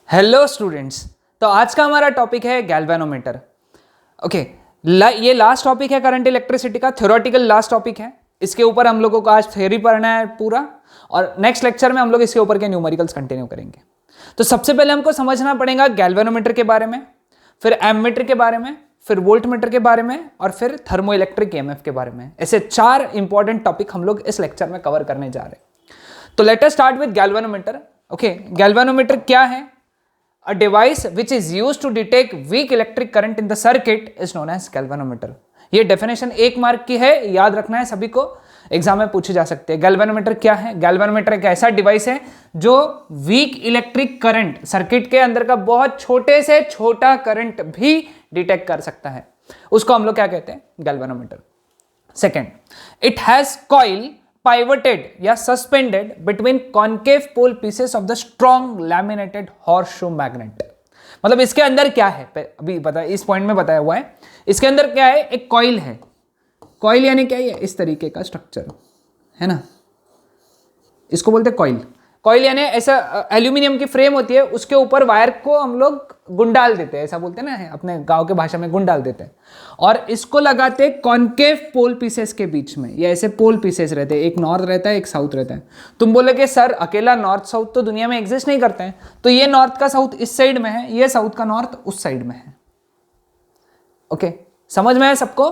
Hello students. तो आज का हमारा टॉपिक है गैल्वेनोमीटर। ओके, ये लास्ट टॉपिक है करंट इलेक्ट्रिसिटी का, थ्योरेटिकल लास्ट टॉपिक है। इसके ऊपर हम लोगों को आज थ्योरी पढ़ना है पूरा, और नेक्स्ट लेक्चर में हम लोग इसके ऊपर के न्यूमेरिकल्स कंटिन्यू करेंगे। तो सबसे पहले हमको समझना पड़ेगा गैल्वेनोमीटर के बारे में, फिर एमीटर के बारे में, फिर वोल्टमीटर के बारे में, और फिर थर्मो इलेक्ट्रिक ईएमएफ के बारे में। ऐसे 4 इंपॉर्टेंट टॉपिक हम लोग इस लेक्चर में कवर करने जा रहे हैं। तो let us start with galvanometer. Okay, galvanometer क्या है? A device which is used to detect weak electric current in the circuit is known as galvanometer। ये डेफिनेशन 1 मार्क की है, याद रखना है सभी को, एग्जाम में पूछे जा सकते हैं। गैल्वेनोमीटर क्या है? गैल्वेनोमीटर एक ऐसा डिवाइस है जो वीक इलेक्ट्रिक करंट, सर्किट के अंदर का बहुत छोटे से छोटा करंट भी डिटेक्ट कर सकता है, उसको हम लोग क्या कहते हैं? Galvanometer. Second, it has coil pivoted या suspended between concave pole pieces of the strong laminated horseshoe magnet। मतलब इसके अंदर क्या है, अभी बता, इस पॉइंट में बताया हुआ है। इसके अंदर क्या है? एक कॉइल है। कॉइल यानी क्या है? इस तरीके का स्ट्रक्चर है ना, इसको बोलते हैं कॉइल। कॉइल यानी ऐसा एल्यूमिनियम की फ्रेम होती है, उसके ऊपर वायर को हम लोग गुंडाल देते हैं, ऐसा बोलते हैं ना, अपने गांव के भाषा में गुंडाल देते हैं, और इसको लगाते हैं कॉन्केव पोल पीसेस के बीच में। ये ऐसे पोल पीसेस रहते हैं, एक नॉर्थ रहता है, एक साउथ रहता है। तुम बोले कि सर अकेला नॉर्थ साउथ तो दुनिया में एग्जिस्ट नहीं करते हैं, तो ये नॉर्थ का साउथ इस साइड में है, ये साउथ का नॉर्थ उस साइड में है। ओके, समझ में है सबको?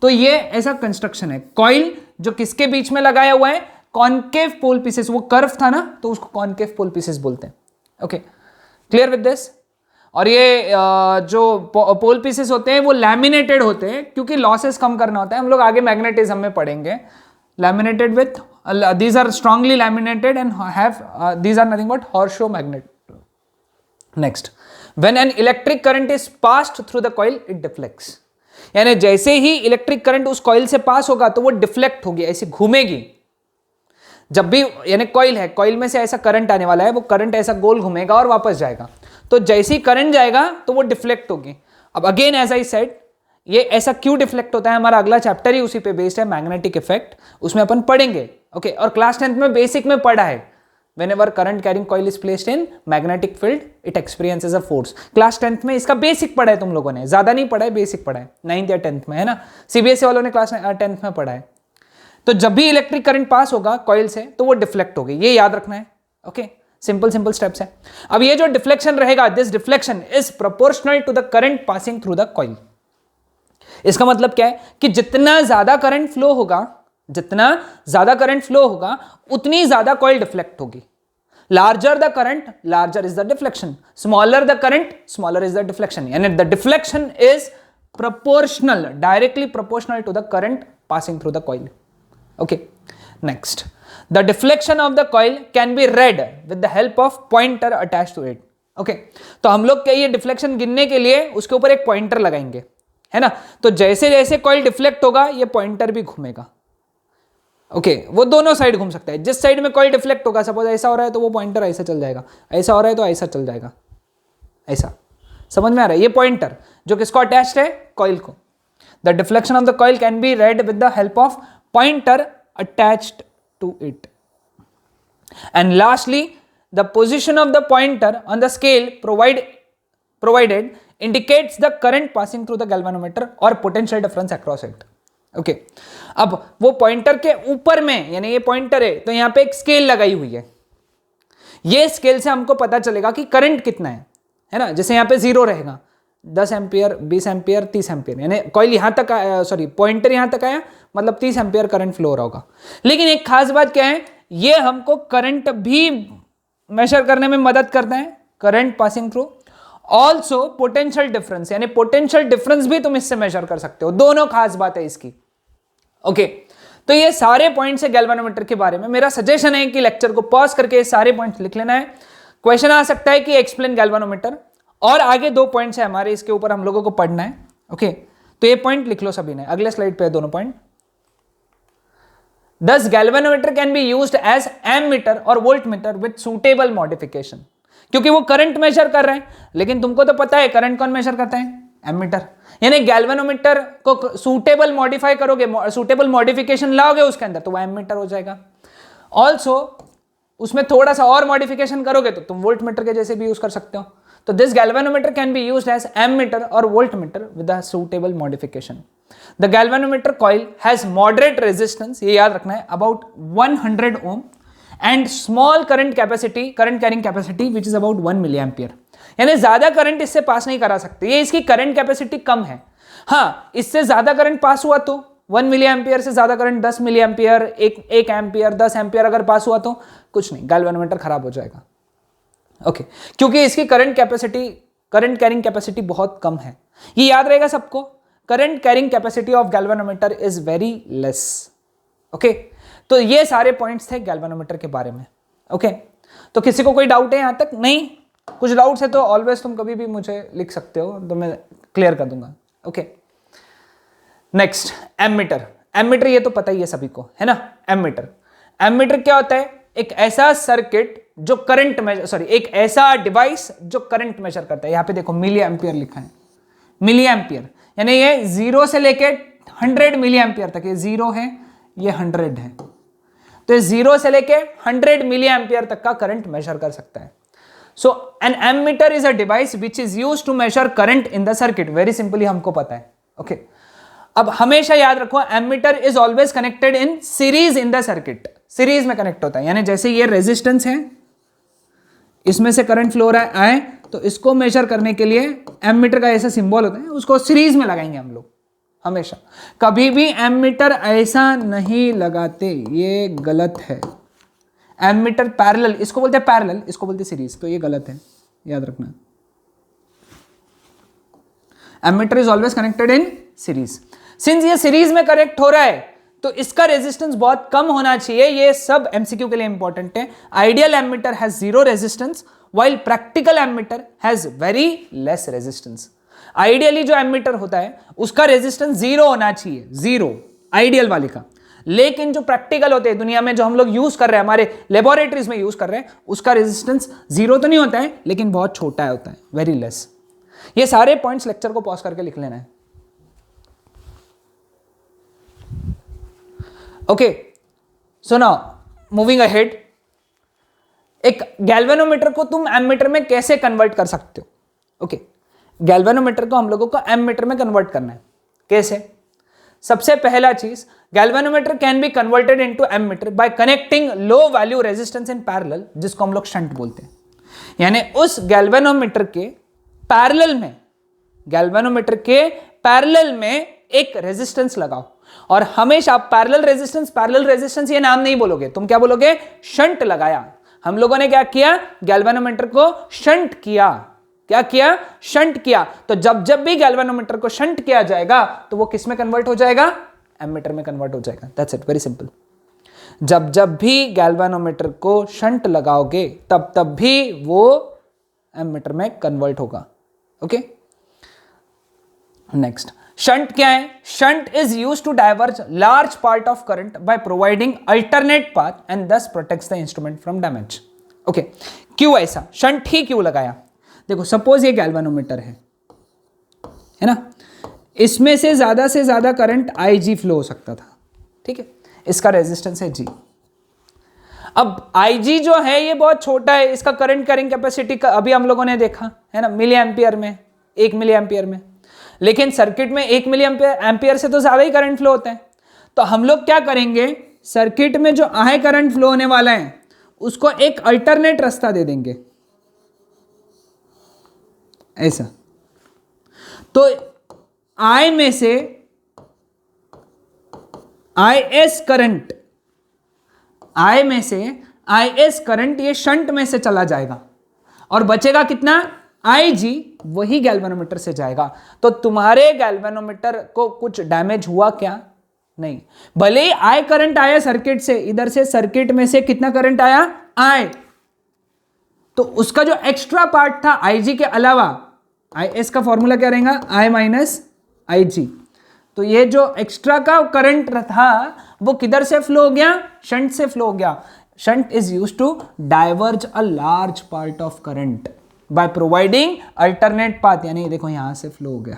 तो ये ऐसा कंस्ट्रक्शन है। कॉइल जो किसके बीच में लगाया हुआ है? कॉन्केव पोल पीसेस। वो कर्व था ना, तो उसको कॉन्केव पोल पीसेस बोलते हैं। Okay, clear with this? और ये जो पोल पीसेस होते हैं वो लैमिनेटेड होते हैं, क्योंकि लॉसेस कम करना होता है। हम लोग आगे मैग्नेटिज्म में पढ़ेंगे। Laminated with, these are strongly laminated and have, these are nothing but horseshoe magnet. Next, when an electric current is passed through the coil it deflects. यानी जैसे ही इलेक्ट्रिक करंट उस कॉइल से पास होगा तो वो डिफ्लेक्ट होगी, ऐसे घूमेगी। जब भी, यानी कॉइल है, कॉइल में से ऐसा करंट आने वाला है, वो करंट ऐसा गोल घूमेगा और वापस जाएगा। तो जैसे ही करंट जाएगा तो वो डिफ्लेक्ट होगी। अब अगेन एज आई सेड, ये ऐसा क्यों डिफ्लेक्ट होता है, हमारा अगला चैप्टर ही उसी पे बेस्ड है, मैग्नेटिक इफेक्ट, उसमें अपन पढ़ेंगे। ओके, और क्लास 10th में बेसिक में पढ़ा है, whenever current carrying coil is placed in magnetic field it experiences a force। Class 10th में इसका बेसिक पढ़ा है तुम लोगों ने, ज्यादा नहीं पढ़ा है, बेसिक पढ़ा है 9th या 10th में, है ना। सीबीएसई वालों ने क्लास 10th में पढ़ा है। तो जब भी इलेक्ट्रिक करंट पास होगा कॉइल से तो वो डिफ्लेक्ट होगी, ये याद रखना है। ओके, सिंपल स्टेप्स है। अब ये जो डिफ्लेक्शन रहेगा, this deflection is proportional to the current passing through the coil. इसका मतलब क्या है कि जितना ज्यादा करंट फ्लो होगा, जितना ज्यादा करंट फ्लो होगा उतनी ज्यादा कॉइल डिफ्लेक्ट होगी। Larger the current, larger is the deflection, smaller the current, smaller is the deflection. यानी the deflection is proportional, directly proportional to the current passing through the coil. Okay, next, the deflection of the coil can be read with the help of pointer attached to it। Okay, तो हम लोग क्या, ये deflection गिनने के लिए उसके ऊपर एक पॉइंटर लगाएंगे, है ना। तो जैसे जैसे कॉइल डिफ्लेक्ट होगा ये पॉइंटर भी घूमेगा। ओके, वो दोनों साइड घूम सकता है। जिस साइड में कॉइल डिफ्लेक्ट होगा, सपोज ऐसा हो रहा है तो वो पॉइंटर ऐसा चल जाएगा, ऐसा हो रहा है तो ऐसा चल जाएगा, ऐसा। समझ में आ रहा है? ये पॉइंटर जो किसको अटैच्ड है? कॉइल को। The deflection of the coil can be read with the help of pointer attached to it। And lastly, the position of the pointer on the scale provided indicates the current passing through the galvanometer or potential difference across it। Okay, अब वो pointer के ऊपर में, यानी ये pointer है तो यहां पे एक स्केल लगाई हुई है। ये स्केल से हमको पता चलेगा कि करंट कितना है ना। जैसे यहां पे 0 रहेगा, 10 एम्पियर, 20 एम्पियर, 30 एम्पियर, यानी कॉइल यहां तक आया, सॉरी पॉइंटर यहां तक आया, मतलब 30 एम्पियर करंट फ्लो हो रहा होगा। लेकिन एक खास बात क्या है, ये हमको करंट भी मेजर करने में मदद करता है, current passing through. Also potential difference, यानी पोटेंशियल डिफरेंस भी तुम इससे मेजर कर सकते हो। दोनों खास बात है इसकी। ओके, तो ये सारे पॉइंट्स है गैल्वेनोमीटर के बारे में। मेरा सजेशन है कि लेक्चर को पॉज करके ये सारे पॉइंट्स लिख लेना है। क्वेश्चन आ सकता है कि एक्सप्लेन गैल्वेनोमीटर, और आगे 2 पॉइंट्स है हमारे, इसके ऊपर हम लोगों को पढ़ना है। ओके, तो ये पॉइंट लिख लो सभी ने, अगले स्लाइड पे है दोनों point. Thus galvanometer can be used as ammeter और voltmeter with suitable modification। क्योंकि वो करंट मेजर कर रहे हैं, लेकिन तुमको तो पता है करंट कौन मेजर करता है? एमीटर। यानी गैल्वेनोमीटर को सुटेबल मॉडिफाई करोगे, सुटेबल मॉडिफिकेशन लाओगे उसके अंदर, तो वो एमीटर हो जाएगा। ऑल्सो उसमें थोड़ा सा और मॉडिफिकेशन करोगे तो तुम वोल्ट मीटर के जैसे भी यूज कर सकते हो। तो this galvanometer can be used as ammeter और volt meter with a suitable modification. The galvanometer coil has moderate resistance, ये याद रखना है, about 100 ohm and small current capacity, current carrying capacity which is about 1 milli ampere. यानी ज्यादा current इससे पास नहीं करा सकते, ये इसकी करंट कैपेसिटी कम है। हाँ, इससे ज्यादा करंट पास हुआ तो 1 मिली एम्पियर से ज्यादा करंट 10 मिली एम्पियर, एक एम्पियर, 10 एम्पियर अगर पास हुआ तो कुछ नहीं, गैल्वेनोमीटर खराब हो जाएगा। ओके, क्योंकि इसकी current capacity, current carrying capacity बहुत कम है। ये याद रहेगा सबको, current carrying capacity of galvanometer is very less. Okay, तो ये सारे पॉइंट्स थे गैल्वेनोमीटर के बारे में। ओके, तो किसी को कोई डाउट है यहां तक? नहीं, कुछ डाउट्स है तो ऑलवेज तुम कभी भी मुझे लिख सकते हो, तो मैं क्लियर कर दूंगा। Okay, next ammeter. एमीटर ये तो पता ही है सभी को, है ना। एमीटर, एमीटर क्या होता है? एक ऐसा सर्किट जो करंट मेजर, सॉरी, एक ऐसा डिवाइस जो करंट मेजर करता है। यहां पे देखो मिली एम्पियर लिखा है, मिली एम्पियर, यानी ये 0 से लेके 100 मिली एम्पियर तक, ये 0 है, ये 100 है, तो ये 0 से लेके 100 मिली एम्पियर तक का करंट मेजर कर सकता है। So an ammeter is a device which is used to measure current in the circuit. Very simply हमको पता है। ओके, अब हमेशा याद रखो, ammeter is always connected in series in the circuit. Series में कनेक्ट होता है, यानी जैसे ये रेजिस्टेंस है, इसमें से करंट फ्लो रहा है, तो इसको मेजर करने के लिए एमीटर का ऐसा सिंबल होता है, उसको सीरीज में लगाएंगे हम लोग हमेशा। कभी भी एमीटर ऐसा नहीं लगाते, ये गलत है। एमीटर पैरेलल, इसको बोलते हैं पैरेलल, इसको बोलते हैं सीरीज, तो ये गलत है, याद रखना। Ammeter is always connected in series. Since ये सीरीज में कनेक्ट हो रहा है तो इसका रेजिस्टेंस बहुत कम होना चाहिए। ये सब एमसीक्यू के लिए इंपॉर्टेंट है। Ideal ammeter has 0 resistance while practical ammeter has very less resistance. Ideally जो एमीटर होता है उसका रेजिस्टेंस 0 होना चाहिए, 0 आइडियल वाले का। लेकिन जो प्रैक्टिकल होते हैं दुनिया में, जो हम लोग यूज कर रहे हैं, हमारे लेबोरेटरीज में यूज कर रहे हैं, उसका रेजिस्टेंस 0 तो नहीं होता है, लेकिन बहुत छोटा होता है, वेरी लेस। ये सारे पॉइंट्स लेक्चर को पॉज करके लिख लेना है। Okay, so now moving ahead, एक गैल्वेनोमीटर को तुम एमीटर में कैसे कन्वर्ट कर सकते हो? ओके, गैल्वेनोमीटर को हम लोगों को एमीटर में कन्वर्ट करना है। कैसे? सबसे पहला चीज, galvanometer can be converted into ammeter by connecting low value resistance in parallel, जिसको हम लोग शंट बोलते हैं। यानी उस गैल्वेनोमीटर के पैरेलल में, गैल्वेनोमीटर के पैरेलल में एक रेजिस्टेंस लगाओ। और हमेशा पैरेलल रेजिस्टेंस ये नाम नहीं बोलोगे, तुम क्या बोलोगे? शंट लगाया। हम लोगों ने क्या किया? गैल्वेनोमीटर को शंट किया। क्या किया? शंट किया। तो जब जब भी गैल्वेनोमीटर को शंट किया जाएगा तो वो किस में कन्वर्ट हो जाएगा? एमीटर में कन्वर्ट हो जाएगा। That's it, very simple. जब जब भी गैल्वेनोमीटर को शंट लगाओगे तब तब भी वो एमीटर में कन्वर्ट होगा। ओके, नेक्स्ट, शंट क्या है? Shunt is used to diverge large part of current by providing alternate path and thus protects the instrument from damage. Okay, क्यों ऐसा? शंट ही क्यों लगाया? देखो, सपोज ये गैल्वेनोमीटर है ना, इसमें से ज्यादा करंट IG फ्लो हो सकता था, ठीक है, इसका रेजिस्टेंस है G। अब IG जो है ये बहुत छोटा है, इसका करंट कैरिंग कैपेसिटी का अभी हम लोगों ने देखा है ना, मिली एम्पियर में, 1 मिली एम्पियर में। लेकिन सर्किट में 1 मिली एम्पियर से तो ज्यादा ही करंट फ्लो होता है। तो हम लोग क्या करेंगे, सर्किट में जो हाई करंट फ्लो होने वाला है उसको एक अल्टरनेट रास्ता दे देंगे, ऐसा। तो I में से IS करंट, I में से IS करंट ये शंट में से चला जाएगा और बचेगा कितना? IG, वही गैल्वेनोमीटर से जाएगा। तो तुम्हारे गैल्वेनोमीटर को कुछ डैमेज हुआ क्या? नहीं। भले ही I करंट आया सर्किट से, इधर से सर्किट में से कितना करंट आया? I। तो उसका जो एक्स्ट्रा पार्ट था IG के अलावा, IS का फॉर्मूला क्या रहेगा? I minus IG। तो ये जो एक्स्ट्रा का करंट था वो किधर से फ्लो हो गया? शंट से फ्लो हो गया। Shunt is used to diverge a large part of current by providing alternate path, यानी देखो यहां से फ्लो हो गया।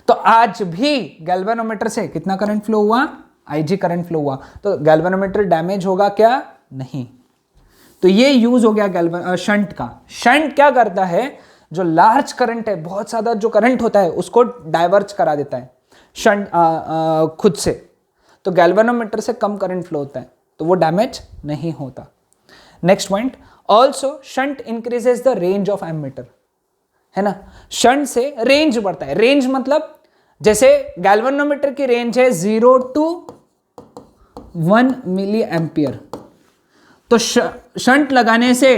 तो आज भी गैल्वेनोमीटर से कितना करंट फ्लो हुआ? IG करंट फ्लो हुआ। तो गैल्वेनोमीटर डैमेज होगा क्या? नहीं। तो ये यूज हो गया शंट का। शंट क्या करता है, जो लार्ज करंट है, बहुत ज़्यादा जो करंट होता है उसको डाइवर्ज करा देता है शंट खुद से। तो गैल्वेनोमीटर से कम करंट फ्लो होता है तो वो डैमेज नहीं होता। Next point, also shunt increases the range of ammeter, है ना। शंट से रेंज बढ़ता है। रेंज मतलब जैसे गैल्वेनोमीटर की रेंज है 0 to 1 मिली एम्पियर, तो शंट लगाने से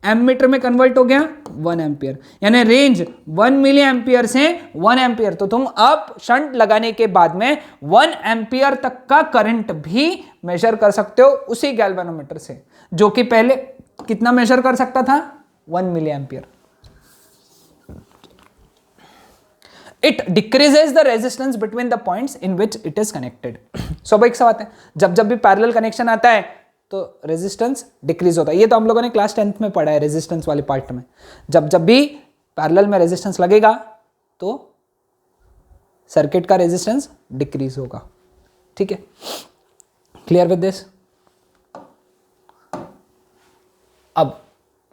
एमीटर में कन्वर्ट हो गया 1 एम्पियर, यानी रेंज 1 मिली एम्पियर से 1 एम्पियर। तो तुम अब शंट लगाने के बाद में 1 एम्पियर तक का करंट भी मेजर कर सकते हो उसी गैल्वेनोमीटर से, जो कि पहले कितना मेजर कर सकता था, 1 milli ampere. It decreases the resistance between the points in which it is connected. स्वाभाविक सा बात है, जब जब भी पैरेलल कनेक्शन आता है तो रेजिस्टेंस डिक्रीज होता है। ये तो हम लोगों ने क्लास 10th में पढ़ा है रेजिस्टेंस वाले पार्ट में। जब जब भी पैरेलल में रेजिस्टेंस लगेगा तो सर्किट का रेजिस्टेंस डिक्रीज होगा। ठीक है, क्लियर विद दिस। अब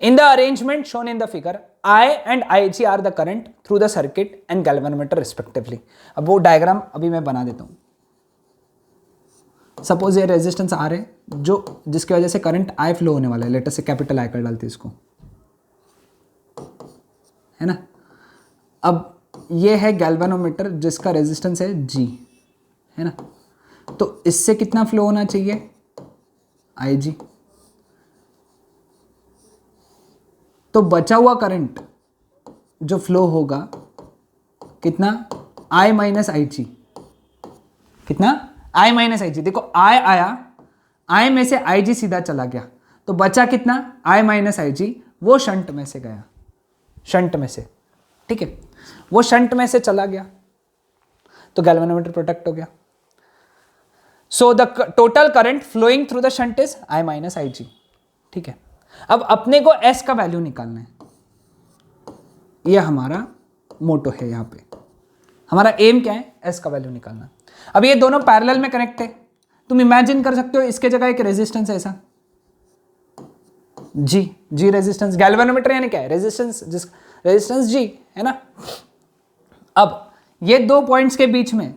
in the arrangement shown in the figure, I and IG are the current through the circuit and galvanometer respectively। अब वो डायग्राम अभी मैं बना देता हूँ। सपोज ये रेजिस्टेंस R है, जो जिसकी वजह से करंट I फ्लो होने वाला है। लेटर से कैपिटल I कर डालते इसको, है ना। अब ये है गैल्वेनोमीटर जिसका रेजिस्टेंस है G, है ना। तो इससे कितना फ्लो होना चाहिए, IG। तो बचा हुआ करंट जो फ्लो होगा कितना, I माइनस आई जी। कितना, I माइनस आई जी। देखो I आया, I में से आई जी सीधा चला गया, तो बचा कितना, I माइनस आई जी। वो शंट में से गया, शंट में से, ठीक है, वो शंट में से चला गया तो गैल्वेनोमीटर प्रोटेक्ट हो गया। So the total current flowing through the shunt is I minus I G. ठीक है, अब अपने को S का वैल्यू निकालना है। ये हमारा मोटो है, यहां पे हमारा एम क्या है, S का वैल्यू निकालना। अब ये दोनों पैरेलल में कनेक्ट है। तुम इमेजिन कर सकते हो इसके जगह एक रेजिस्टेंस है ऐसा G रेजिस्टेंस। गैल्वेनोमीटर यानी क्या है, रेजिस्टेंस, जिस रेजिस्टेंस G है ना। अब ये दो पॉइंट्स के बीच में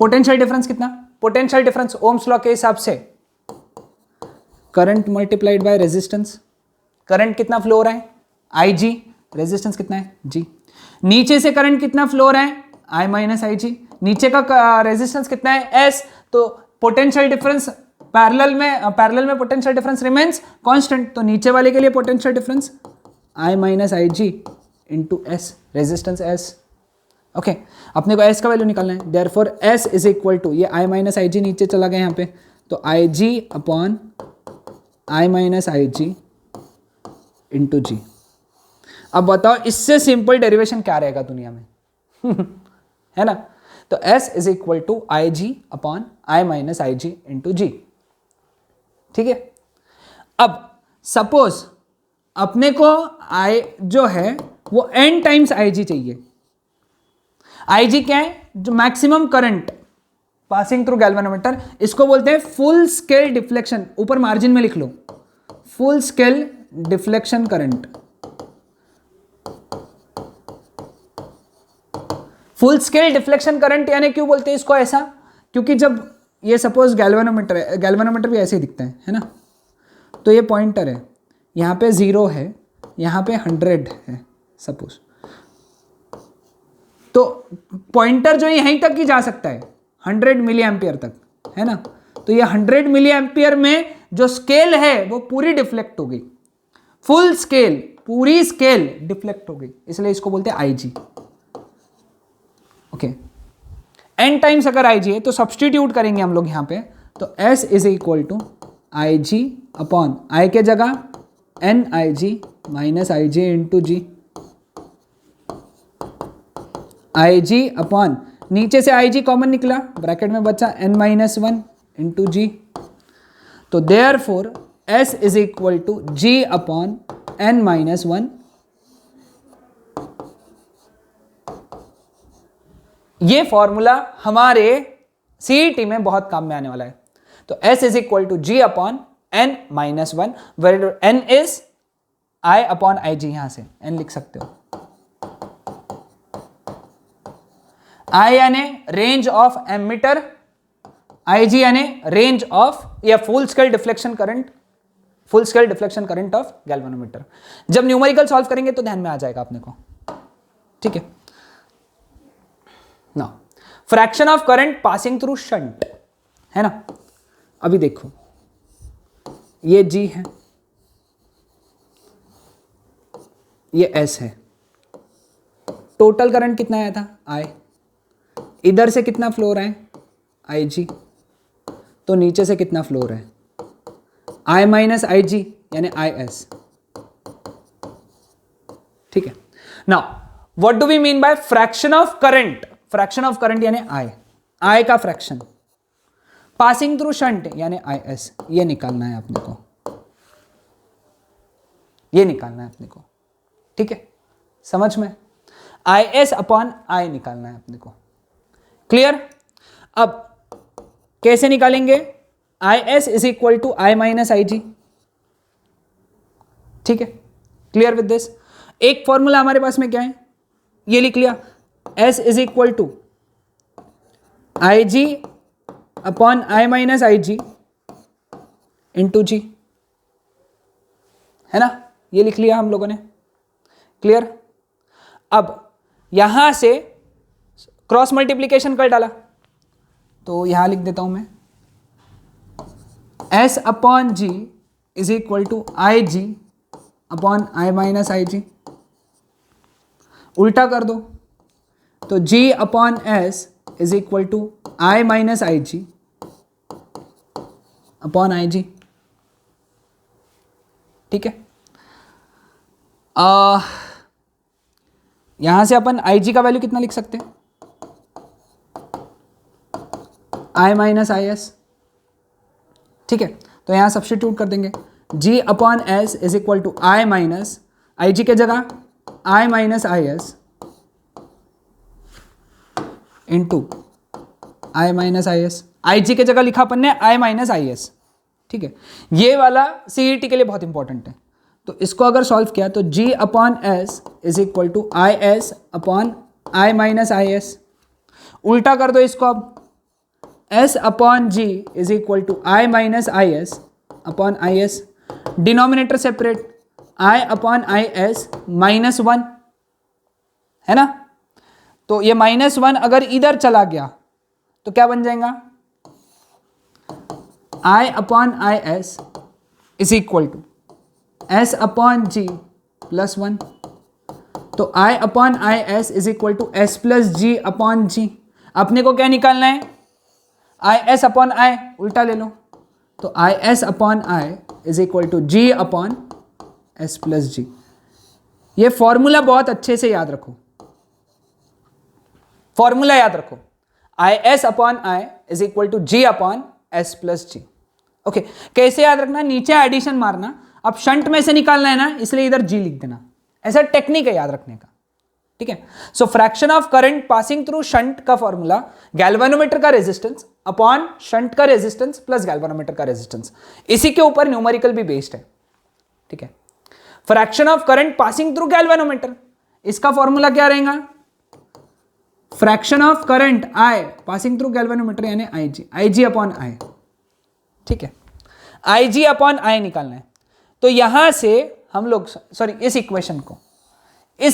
पोटेंशियल डिफरेंस कितना, पोटेंशियल डिफरेंस ओम्स लॉ के हिसाब से current multiplied by resistance. Current कितना फ्लो हो रहा है, IG, रेजिस्टेंस कितना है G। नीचे से करंट कितना फ्लो हो रहा है, I माइनस आई जी। नीचे का रेजिस्टेंस कितना है, S। तो पोटेंशियल डिफरेंस पैरेलल में पोटेंशियल डिफरेंस रिमेन्स कांस्टेंट, तो नीचे वाले के लिए potential difference I minus I G into S, resistance S। Okay, अपने को S का वैल्यू निकालना है। Therefore S is equal to, ये I माइनस आई जी नीचे चला गया यहाँ पे, तो IG upon I minus I G into G. अब बताओ इससे सिंपल डेरिवेशन क्या रहेगा दुनिया में है ना। तो S is equal to I G upon I minus I G into G. ठीक है, अब सपोज अपने को I जो है वो n टाइम्स आई जी चाहिए। आई जी क्या है, जो maximum current passing through galvanometer, इसको बोलते हैं फुल स्केल डिफ्लेक्शन। ऊपर मार्जिन में लिख लो, full scale deflection current. Full scale deflection current यानी क्यों बोलते हैं इसको ऐसा, क्योंकि जब ये सपोज गैल्वेनोमीटर है, गैल्वेनोमीटर भी ऐसे ही दिखता है ना। तो ये पॉइंटर है, यहाँ पे 0 है, यहाँ पे 100 है सपोज, तो पॉइंटर जो यहीं तक ही जा सकता है 100 मिली एम्पियर तक, है ना। तो ये 100 मिली एम्पियर में जो स्केल है वो पूरी डिफ्लेक्ट हो गई, फुल स्केल, पूरी स्केल डिफ्लेक्ट हो गई, इसलिए इसको बोलते हैं IG। ओके, n टाइम्स अगर IG है तो सब्सटीट्यूट करेंगे हम लोग यहाँ पे, तो S is equal to I G upon I के जगह n I G minus I G into G. I G upon, नीचे से आई जी कॉमन निकला, ब्रैकेट में बचा n माइनस 1 इंटू जी। तो therefore S is equal to G upon n minus 1। ये formula हमारे CET में बहुत काम में आने वाला है। तो S is equal to G upon n minus one, where n is i upon I G, यहां से n लिख सकते हो। I यानी रेंज ऑफ एमिटर, IG यानी रेंज ऑफ या full scale deflection current, full scale deflection current of galvanometer. जब numerical solve करेंगे तो ध्यान में आ जाएगा अपने को, ठीक है ना। Fraction of current passing through shunt, है ना। अभी देखो ये G है, ये S है, टोटल करंट कितना आया था I, इधर से कितना फ्लो रहा है IG, तो नीचे से कितना फ्लो रहा है I माइनस आई जी यानी IS, ठीक है। Now what do we mean by fraction of current, fraction of current यानी I का फ्रैक्शन, पासिंग थ्रू शंट यानी IS, ये निकालना है अपने को, ये निकालना है अपने को, ठीक है, समझ में। IS अपॉन I निकालना है अपने को, क्लियर। अब कैसे निकालेंगे, IS is equal to I minus I G, ठीक है, क्लियर विद दिस। एक फॉर्मूला हमारे पास में क्या है, ये लिख लिया, S is equal to I G upon I minus I G into G, है ना, ये लिख लिया हम लोगों ने, क्लियर। अब यहां से क्रॉस मल्टीप्लीकेशन कर डाला, तो यहां लिख देता हूं मैं, S upon G is equal to I G upon I minus I G, उल्टा कर दो तो G upon S is equal to I minus I G upon I G, ठीक है। यहां से अपन आई जी का वैल्यू कितना लिख सकते हैं, I माइनस आई एस, ठीक है। तो यहां सब्स्टिट्यूट कर देंगे, G upon S is equal to I minus I G के जगह I minus I S into I minus I S, I G के जगह लिखा अपन ने I माइनस आई एस, ठीक है। ये वाला CET के लिए बहुत इंपॉर्टेंट है, तो इसको अगर सॉल्व किया तो G upon S is equal to I S upon I minus I S, उल्टा कर दो इसको, अब S upon G is equal to I minus I S upon I S, denominator separate, I upon I S minus one, है ना। तो ये minus one अगर इधर चला गया तो क्या बन जाएगा, I upon I S is equal to S upon G plus one, तो I upon I S is equal to S plus G upon G. अपने को क्या निकालना है, IS अपॉन I, उल्टा ले लो, तो IS upon I is equal to G upon S plus G. ये फॉर्मूला बहुत अच्छे से याद रखो, फॉर्मूला याद रखो, IS upon I is equal to G upon S plus G. Okay, कैसे याद रखना, नीचे एडिशन मारना, अब शंट में से निकालना है ना, इसलिए इधर G लिख देना, ऐसा टेक्निक है याद रखने का, ठीक है। सो fraction of current passing through shunt का फॉर्मूला गैल्वेनोमीटर का रेजिस्टेंस अपॉन शंट का रेजिस्टेंस प्लस गैल्वेनोमीटर का रेजिस्टेंस, इसी के ऊपर न्यूमेरिकल भी बेस्ड है, ठीक है। Fraction of current passing through galvanometer, इसका फॉर्मूला क्या रहेगा, fraction of current I passing through galvanometer यानी आई जी अपॉन I, ठीक है। आई जी अपॉन I निकालना है, तो यहां से हम लोग सॉरी इस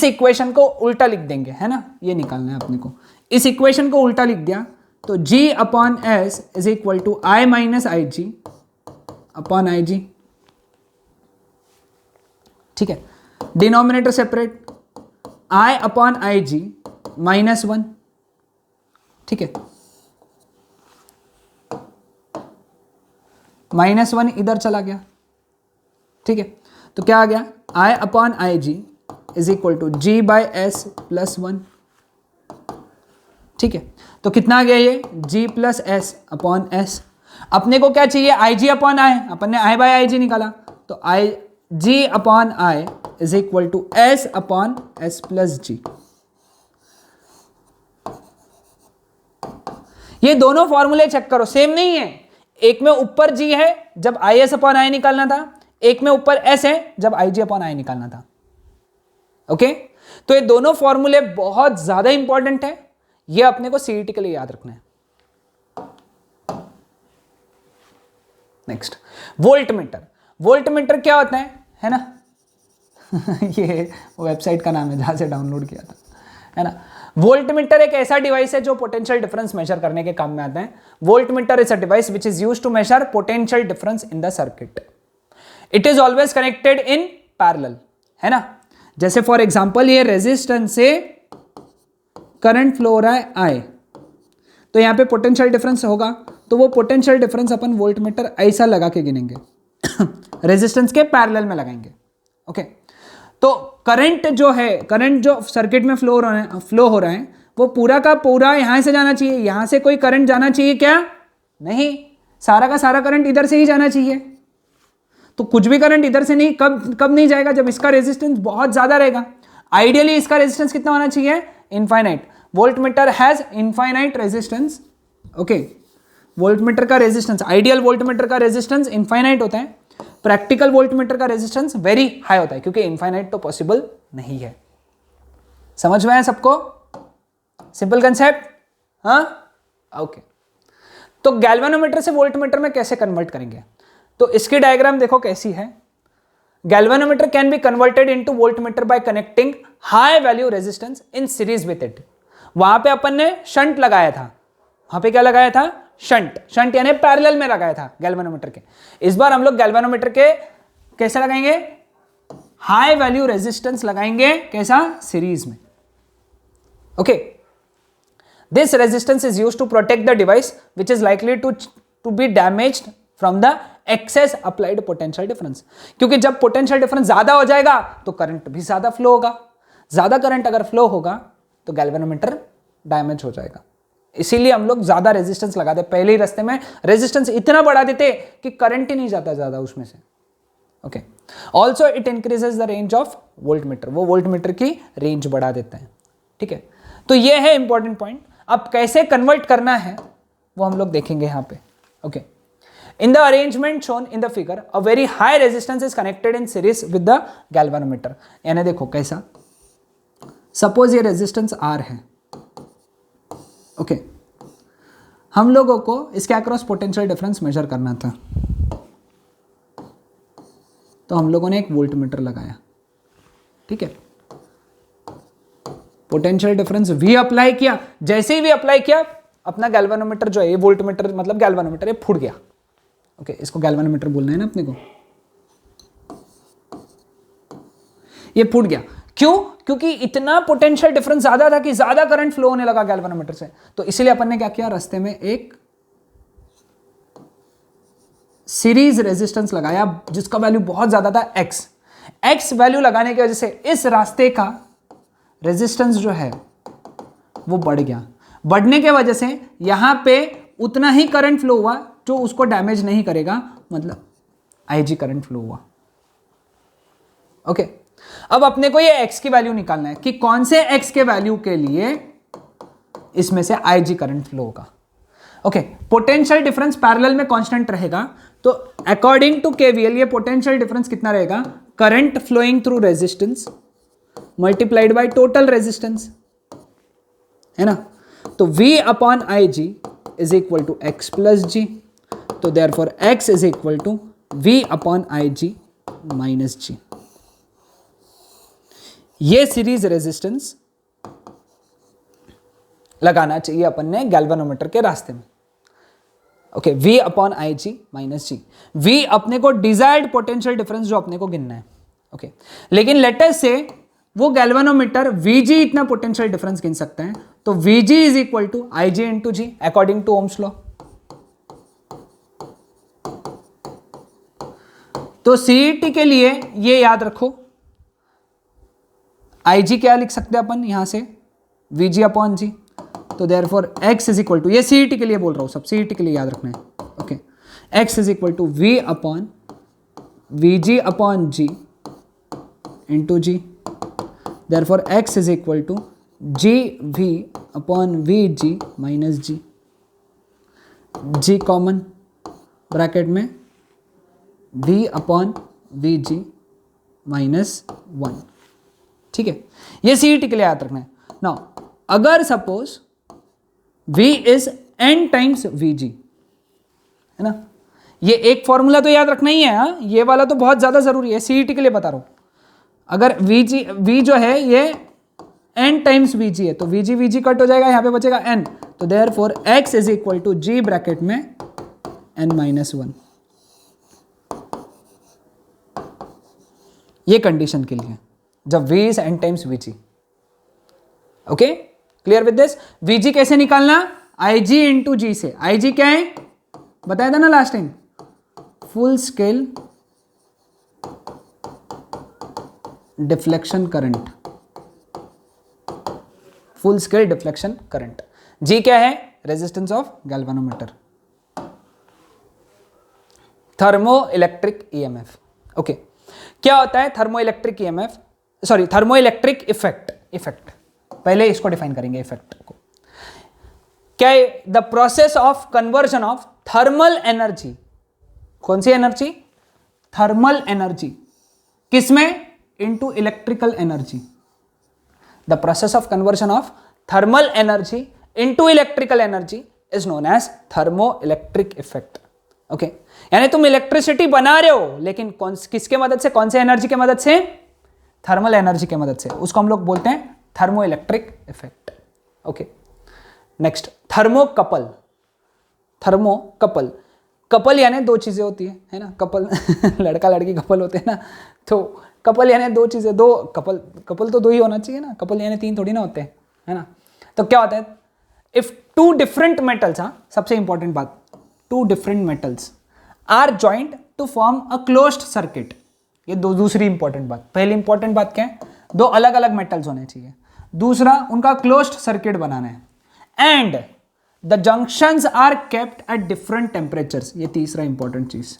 इक्वेशन को उल्टा लिख देंगे, है ना, ये निकालना है अपने को। इस इक्वेशन को उल्टा लिख दिया तो G upon S is equal to I minus I G upon I G, ठीक है। Denominator separate, I upon I G minus one, ठीक है, माइनस वन इधर चला गया, ठीक है। तो क्या आ गया, I upon I G is equal to G by S plus one, ठीक है। तो कितना आ गया ये, G plus S upon S. अपने को क्या चाहिए, आई जी अपॉन आई, अपन ने I बाई आई जी निकाला, तो I G upon I is equal to S upon S plus G. ये दोनों फॉर्मूले चेक करो, सेम नहीं है, एक में ऊपर जी है जब आई एस अपॉन आई निकालना था, एक में ऊपर एस है जब आई जी अपॉन आई निकालना था। ओके, तो ये दोनों फॉर्मूले बहुत ज्यादा इंपॉर्टेंट है, ये अपने को सीईटी के लिए याद रखना है। Next, volt meter. Volt meter क्या होता है ना ये वेबसाइट का नाम है जहां से डाउनलोड किया था, है ना। वोल्ट मीटर एक ऐसा डिवाइस है जो पोटेंशियल डिफरेंस मेजर करने के काम में आता है। Voltmeter is a device which is used to measure potential difference in the circuit. It is always connected in parallel, है ना। जैसे फॉर एग्जांपल ये रेजिस्टेंस से करंट फ्लो हो रहा है आई, तो यहां पे पोटेंशियल डिफरेंस होगा, तो वो पोटेंशियल डिफरेंस अपन वोल्ट मीटर ऐसा लगा के गिनेंगे रेजिस्टेंस के पैरेलल में लगाएंगे। ओके, तो करंट जो है, करंट जो सर्किट में फ्लो हो रहा है वो पूरा का पूरा यहां से जाना चाहिए। यहां से कोई करंट जाना चाहिए क्या? नहीं, सारा का सारा करंट इधर से ही जाना चाहिए। तो कुछ भी करंट इधर से नहीं, कब नहीं जाएगा? जब इसका रेजिस्टेंस बहुत ज्यादा रहेगा। आइडियली इसका रेजिस्टेंस कितना होना चाहिए? Infinite. Volt meter has infinite resistance. Okay, volt meter का रेजिस्टेंस, आइडियल वोल्ट मीटर का रेजिस्टेंस इनफाइनाइट होता है। प्रैक्टिकल वोल्ट मीटर का रेजिस्टेंस वेरी हाई होता है, क्योंकि इनफाइनाइट तो पॉसिबल नहीं है। समझ में आया सबको? सिंपल कंसेप्ट, हाँ, ओके। तो गैल्वेनोमीटर से वोल्ट मीटर में कैसे कन्वर्ट करेंगे? तो इसकी डायग्राम देखो कैसी है। Galvanometer can be converted into voltmeter by connecting high value resistance in series with it. वहां पे अपन ने शंट लगाया था, वहां पे क्या लगाया था? शंट यानी पैरेलल में लगाया था गैल्वेनोमीटर के। इस बार हम लोग गैल्वेनोमीटर के कैसे लगाएंगे? हाई वैल्यू रेजिस्टेंस लगाएंगे। कैसा? सीरीज में। Okay, this resistance is used to protect the device which is likely to be damaged from the excess applied potential difference. क्योंकि जब पोटेंशियल डिफरेंस ज्यादा हो जाएगा तो करंट भी ज्यादा फ्लो होगा। ज्यादा करंट अगर फ्लो होगा तो गैल्वेनोमीटर डैमेज हो जाएगा। इसीलिए हम लोग ज्यादा रेजिस्टेंस लगा दे, पहले ही रास्ते में रेजिस्टेंस इतना बढ़ा देते कि करंट ही नहीं जाता ज्यादा उसमें से। Okay, also it increases the range of volt meter, वो वोल्ट मीटर की रेंज बढ़ा देता है। ठीक है, तो ये है इंपॉर्टेंट पॉइंट। अब कैसे कन्वर्ट करना है वो हम लोग देखेंगे यहां पे। Okay, in the arrangement shown in the figure a very high resistance is connected in series with the galvanometer। यानी देखो कैसा, सपोज ये रेजिस्टेंस R है। ओके, हम लोगों को इसके अक्रॉस पोटेंशियल डिफरेंस मेजर करना था, तो हम लोगों ने एक वोल्ट मीटर लगाया। ठीक है, पोटेंशियल डिफरेंस V अप्लाई किया। जैसे ही V अप्लाई किया अपना गैल्वेनोमीटर जो है, ये वोल्ट मीटर मतलब गैल्वेनोमीटर, ये फूट गया। ओके, इसको गैल्वेनोमीटर बोलना है ना अपने को। ये फूट गया, क्यों? क्योंकि इतना पोटेंशियल डिफरेंस ज्यादा था कि ज्यादा करंट फ्लो होने लगा गैल्वेनोमीटर से। तो इसलिए अपन ने क्या किया, रास्ते में एक सीरीज रेजिस्टेंस लगाया जिसका वैल्यू बहुत ज्यादा था, एक्स वैल्यू लगाने की वजह से इस रास्ते का रेजिस्टेंस जो है वो बढ़ गया। बढ़ने के वजह से यहां पे उतना ही करंट फ्लो हुआ जो उसको डैमेज नहीं करेगा, मतलब आईजी करंट फ्लो हुआ। ओके, अब अपने को ये एक्स की वैल्यू निकालना है कि कौन से एक्स के वैल्यू के लिए इसमें से आईजी करंट फ्लो होगा। ओके, पोटेंशियल डिफरेंस पैरेलल में कांस्टेंट रहेगा, तो अकॉर्डिंग टू केवीएल ये पोटेंशियल डिफरेंस कितना रहेगा? Current flowing through resistance multiplied by total resistance, है ना। तो V upon I G is equal to X plus G, तो therefore x is equal to V upon I G minus G. ये series resistance लगाना चाहिए अपन ने galvanometer के रास्ते में। Okay, V upon I G minus G. V अपने को डिजायर्ड पोटेंशियल डिफरेंस जो अपने को गिनना है। ओके, लेकिन लेट अस से वो गैल्वेनोमीटर VG इतना पोटेंशियल डिफरेंस गिन सकता है, तो VG is equal to IG into G according to Ohm's law. तो CET के लिए ये याद रखो, IG क्या लिख सकते हैं अपन यहां से? VG upon G. तो therefore x is equal to, ये CET के लिए बोल रहा हूं, सब CET के लिए याद रखना है। Okay, x is equal to V upon VG upon G into G. Therefore x is equal to GV upon VG minus G. G common, bracket में V upon V G minus 1, ठीक है। ये CET के लिए याद रखना है। Now अगर suppose V is n times Vg, है ना, ये एक फॉर्मूला तो याद रखना ही है, हाँ, ये वाला तो बहुत ज्यादा जरूरी है, CET के लिए बता रहा हूं। अगर V जो है ये n टाइम्स Vg है तो Vg कट हो जाएगा, यहां पे बचेगा n, तो therefore x is equal to g bracket में n-1। ये कंडीशन के लिए जब V is n times Vg। Okay, clear with this. Vg कैसे निकालना, Ig इंटू जी से। Ig क्या है बताया था ना last time, full scale deflection current, full scale deflection current. G क्या है, resistance of galvanometer. Thermo electric EMF. Okay, क्या होता है thermo electric EMF, sorry thermo electric effect, पहले इसको डिफाइन करेंगे इफेक्ट को। क्या है, the process of conversion of thermal energy, कौन सी एनर्जी, थर्मल एनर्जी, किसमें, into electrical energy. The process of conversion of thermal energy into electrical energy is known as thermo electric effect. Okay, यानी तुम electricity बना रहे हो लेकिन किसके मदद से, कौन से एनर्जी के मदद से, थर्मल एनर्जी के मदद से, उसको हम लोग बोलते हैं thermo electric effect. Okay, next thermocouple. Thermocouple, couple यानी दो चीजें होती है ना, कपल लड़का लड़की कपल होते हैं ना, तो कपल यानी दो चीजें, दो कपल तो दो ही होना चाहिए ना, कपल यानी तीन थोड़ी ना होते हैं, है ना। तो क्या होता है, इफ टू डिफरेंट मेटल्स, हाँ सबसे इंपॉर्टेंट बात, two different metals are joint to form a closed circuit. ये दूसरी इंपॉर्टेंट बात। पहली इंपॉर्टेंट बात क्या है, दो अलग अलग मेटल्स होने चाहिए, दूसरा उनका क्लोज्ड सर्किट बनाना है, and the junctions are kept at different temperatures. ये तीसरा इंपॉर्टेंट चीज,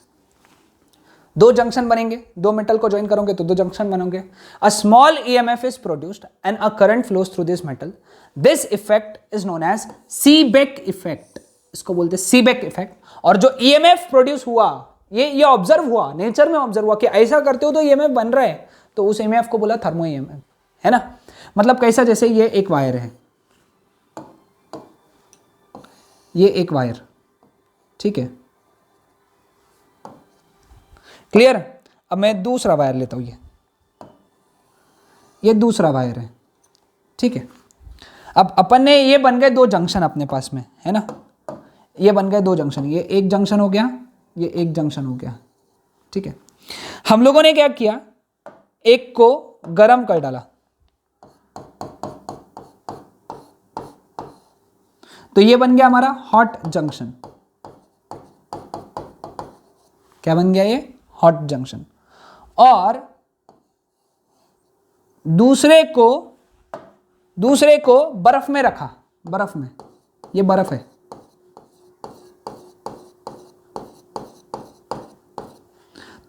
दो जंक्शन बनेंगे, दो मेटल को ज्वाइन करोगे तो दो जंक्शन बनोगे, a small EMF is produced and a current flows through this metal. This effect is known as Seebeck effect, इसको बोलते हैं सीबेक इफेक्ट। और जो ईएमएफ प्रोड्यूस हुआ, ये ऑब्जर्व हुआ, नेचर में ऑब्जर्व हुआ कि ऐसा करते हो तो ईएमएफ बन रहा है, तो उस ईएमएफ को बोला थर्मो ईएमएफ, है ना। मतलब कैसा, जैसे ये एक वायर है, ये एक वायर, ठीक है, क्लियर। अब मैं दूसरा वायर लेता हूं, ये दूसरा वायर है, ठीक है। अब अपन ने ये बन गए दो जंक्शन अपने पास में, है ना, ये बन गए दो जंक्शन, ये एक जंक्शन हो गया, ये एक जंक्शन हो गया, ठीक है। हम लोगों ने क्या किया, एक को गर्म कर डाला, तो ये बन गया हमारा हॉट जंक्शन। क्या बन गया ये, हॉट जंक्शन। और दूसरे को बर्फ में रखा, बर्फ में, ये बर्फ है,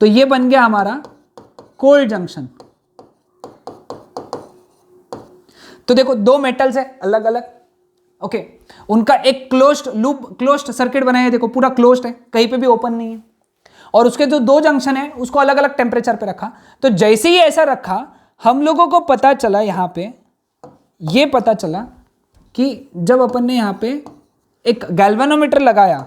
तो ये बन गया हमारा कोल्ड जंक्शन। तो देखो दो मेटल्स है अलग अलग, ओके, उनका एक क्लोज्ड लूप, क्लोज्ड सर्किट बनाया, देखो पूरा क्लोज्ड है, कहीं पे भी ओपन नहीं है, और उसके जो दो जंक्शन है उसको अलग अलग टेम्परेचर पे रखा। तो जैसे ही ऐसा रखा, हम लोगों को पता चला, यहां पे ये पता चला कि जब अपन ने यहां पे एक गैल्वेनोमीटर लगाया,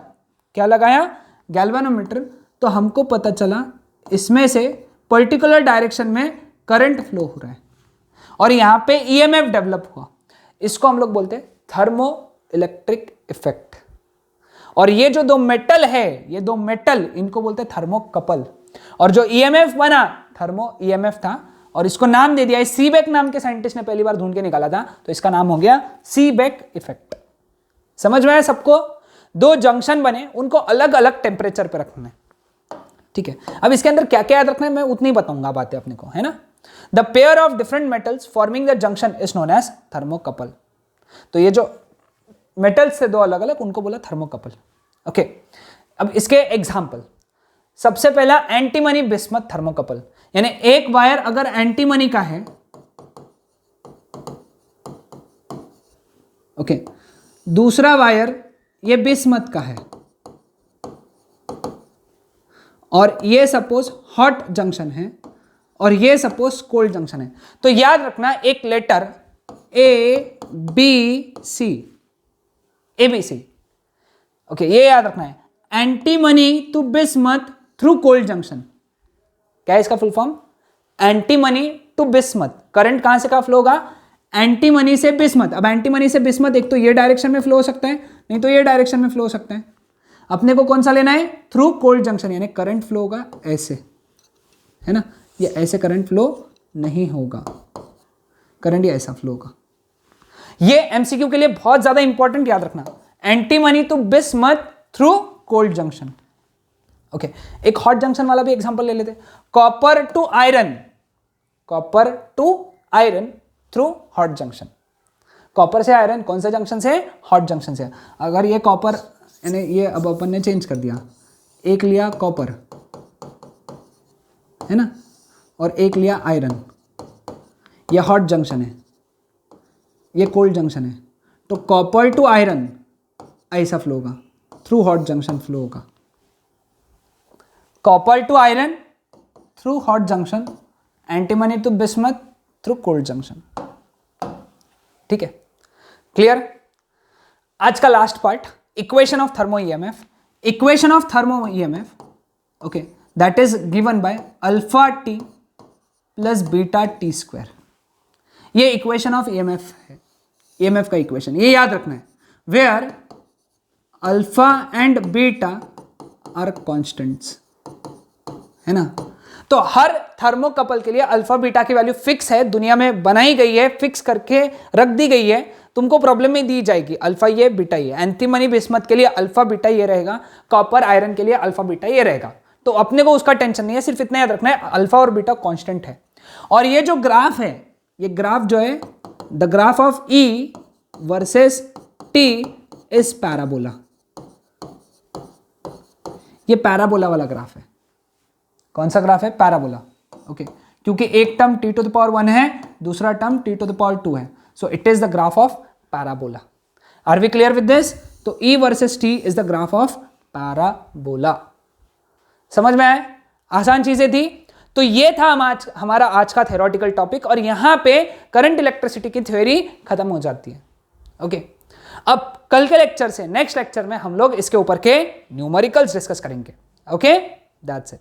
क्या लगाया, गैल्वेनोमीटर, तो हमको पता चला इसमें से पर्टिकुलर डायरेक्शन में करंट फ्लो हो रहा है, और यहां पे ईएमएफ डेवलप हुआ। इसको हम लोग बोलते हैं थर्मो इलेक्ट्रिक इफेक्ट। और ये जो दो मेटल है, ये दो मेटल, इनको बोलते हैं थर्मोकपल। और जो ईएमएफ बना, थर्मो ईएमएफ था, और इसको नाम दे दिया, सीबेक नाम के साइंटिस्ट ने पहली बार ढूंढ के निकाला था, तो इसका नाम हो गया सीबेक इफेक्ट। समझ में आया सबको, दो जंक्शन बने, उनको अलग अलग टेम्परेचर पे रखना है, ठीक है। अब इसके अंदर क्या क्या याद रखना है मैं उतनी बताऊंगा बातें अपने को, है ना। The pair of different metals forming the junction is known as thermocouple. तो ये जो मेटल्स थे दो अलग अलग, उनको बोला थर्मोकपल, ओके। अब इसके एग्जांपल, सबसे पहला एंटीमनी बिस्मथ थर्मोकपल, यानी एक वायर अगर एंटीमनी का है, ओके, दूसरा वायर ये बिस्मथ का है, और ये सपोज हॉट जंक्शन है और ये सपोज कोल्ड जंक्शन है। तो याद रखना एक letter A B C, A B C, okay, ये याद रखना है। Antimony to bismuth through cold junction, क्या है इसका full form? Antimony to bismuth. Current कहां से कहां फ्लो होगा? एंटीमनी से बिस्मथ। अब एंटीमनी से बिस्मथ एक तो ये डायरेक्शन में फ्लो हो सकता है, नहीं तो ये डायरेक्शन में फ्लो हो सकता है। अपने को कौन सा लेना है? थ्रू कोल्ड जंक्शन, यानी करंट फ्लो होगा ऐसे, है ना, ये ऐसे करंट फ्लो नहीं होगा, करंट ये ऐसा फ्लो होगा। ये एमसीक्यू के लिए बहुत ज्यादा इंपॉर्टेंट, याद रखना। Antimony to bismuth through cold junction. Okay, एक हॉट जंक्शन वाला भी एग्जांपल ले लेते। Copper to iron, copper to iron through hot junction. Copper से आयरन कौन से जंक्शन से? हॉट जंक्शन से। अगर ये कॉपर, यानी ये अब अपन ने चेंज कर दिया, एक लिया कॉपर, है ना, और एक लिया आयरन, ये हॉट जंक्शन है, ये कोल्ड जंक्शन है। तो कॉपर टू आयरन ऐसा फ्लो होगा, थ्रू हॉट जंक्शन फ्लो होगा। Copper to iron through hot junction, antimony to bismuth through cold junction. ठीक है, क्लियर? आज का last part, equation of thermo EMF. Equation of thermo EMF, okay, that is given by alpha T plus beta T square. ये equation of EMF है, EMF का equation, ये याद रखना है। Where alpha and beta are constants, है ना। तो हर थर्मोकपल के लिए अल्फा बीटा की वैल्यू फिक्स है, दुनिया में बनाई गई है, फिक्स करके रख दी गई है, तुमको प्रॉब्लम में दी जाएगी। अल्फा ये, बीटा ये। एंटीमनी बिस्मथ के लिए अल्फा बीटा ये रहेगा, कॉपर आयरन के लिए अल्फा बीटा ये रहेगा। तो अपने को उसका टेंशन नहीं है, सिर्फ इतना याद रखना है अल्फा और बीटा कांस्टेंट है। और ये जो ग्राफ है, ये ग्राफ जो है, the graph of E versus T is parabola. ये पैराबोला वाला ग्राफ है। कौन सा ग्राफ है? पैराबोला। ओके, क्योंकि एक term T to the power 1 है, दूसरा term T to the power 2 है, so it is the graph of parabola. Are we clear with this? तो E versus T is the graph of parabola. समझ में आए? आसान चीजें थी। तो ये था हमारा आज का थ्योरेटिकल टॉपिक, और यहां पे करंट इलेक्ट्रिसिटी की थ्योरी खत्म हो जाती है। ओके, अब कल के लेक्चर से, नेक्स्ट लेक्चर में हम लोग इसके ऊपर के न्यूमेरिकल्स डिस्कस करेंगे। Okay, that's it.